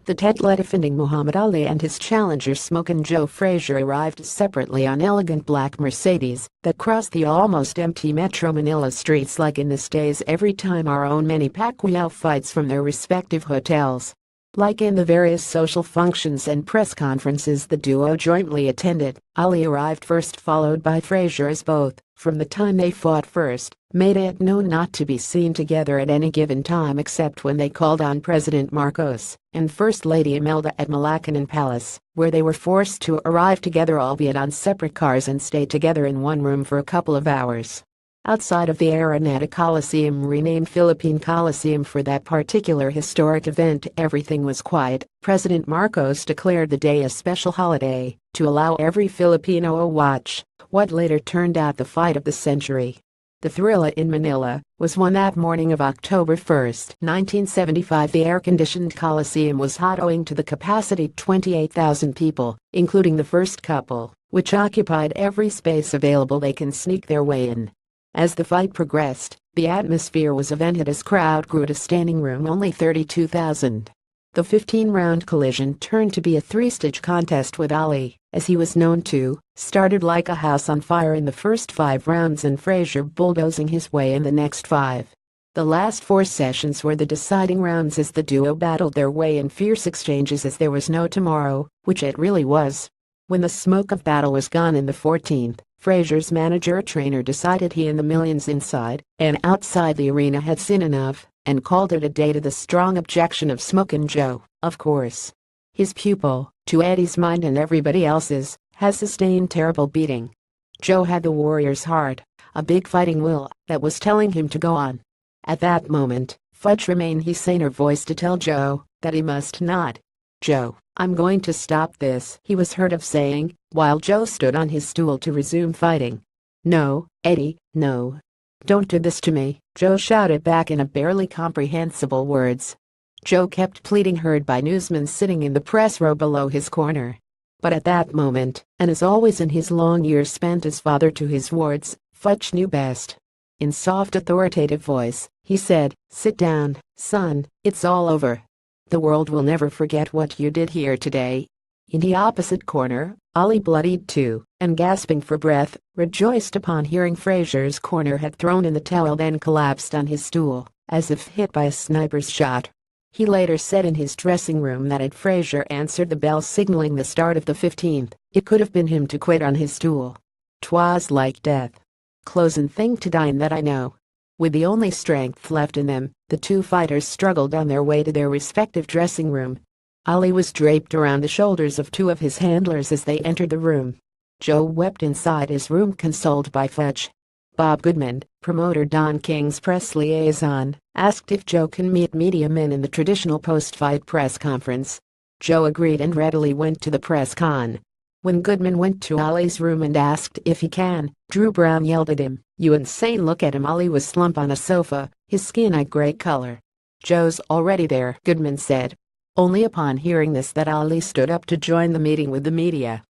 The title-defending Muhammad Ali and his challenger Smokin Joe Frazier arrived separately on elegant black Mercedes that crossed the almost empty Metro Manila streets like in this day's Every Time Our Own Manny Pacquiao fights from their respective hotels. Like in the various social functions and press conferences the duo jointly attended, Ali arrived first followed by Frazier as both, from the time they fought first, made it known not to be seen together at any given time except when they called on President Marcos and First Lady Imelda at Malacanan Palace, where they were forced to arrive together albeit on separate cars and stay together in one room for a couple of hours. Outside of the Araneta Coliseum, renamed Philippine Coliseum for that particular historic event, everything was quiet. President Marcos declared the day a special holiday to allow every Filipino to watch what later turned out the fight of the century. The thrilla in Manila was won that morning of October 1, 1975. The air-conditioned Coliseum was hot owing to the capacity 28,000 people, including the first couple, which occupied every space available they can sneak their way in. As the fight progressed, the atmosphere was evented as crowd grew to standing room only 32,000. The 15-round collision turned to be a three-stage contest with Ali, as he was known to, started like a house on fire in the first 5 rounds and Frazier bulldozing his way in the next 5. The last 4 sessions were the deciding rounds as the duo battled their way in fierce exchanges as there was no tomorrow, which it really was. When the smoke of battle was gone in the 14th, Frazier's manager-trainer decided he and the millions inside and outside the arena had seen enough and called it a day to the strong objection of Smokin Joe, of course. His pupil, to Eddie's mind and everybody else's, has sustained terrible beating. Joe had the warrior's heart, a big fighting will that was telling him to go on. At that moment, Fudge remained his saner voice to tell Joe that he must not. "Joe, I'm going to stop this," he was heard of saying, while Joe stood on his stool to resume fighting. "No, Eddie, no. Don't do this to me," Joe shouted back in a barely comprehensible words. Joe kept pleading, heard by newsmen sitting in the press row below his corner. But at that moment, and as always in his long years spent as father to his wards, Fudge knew best. In soft authoritative voice, he said, "Sit down, son, it's all over. The world will never forget what you did here today." In the opposite corner, Ali, bloodied too, and gasping for breath, rejoiced upon hearing Frazier's corner had thrown in the towel, then collapsed on his stool, as if hit by a sniper's shot. He later said in his dressing room that had Frazier answered the bell signaling the start of the 15th, it could have been him to quit on his stool. "'Twas like death. Closin' thing to die in that I know." With the only strength left in them, the two fighters struggled on their way to their respective dressing room. Ali was draped around the shoulders of 2 of his handlers as they entered the room. Joe wept inside his room, consoled by Fudge. Bob Goodman, promoter Don King's press liaison, asked if Joe can meet media men in the traditional post-fight press conference. Joe agreed and readily went to the press con. When Goodman went to Ali's room and asked if he can, Drew Brown yelled at him, "You insane, look at him." Ali was slumped on a sofa, his skin a gray color. "Joe's already there," Goodman said. Only upon hearing this that Ali stood up to join the meeting with the media.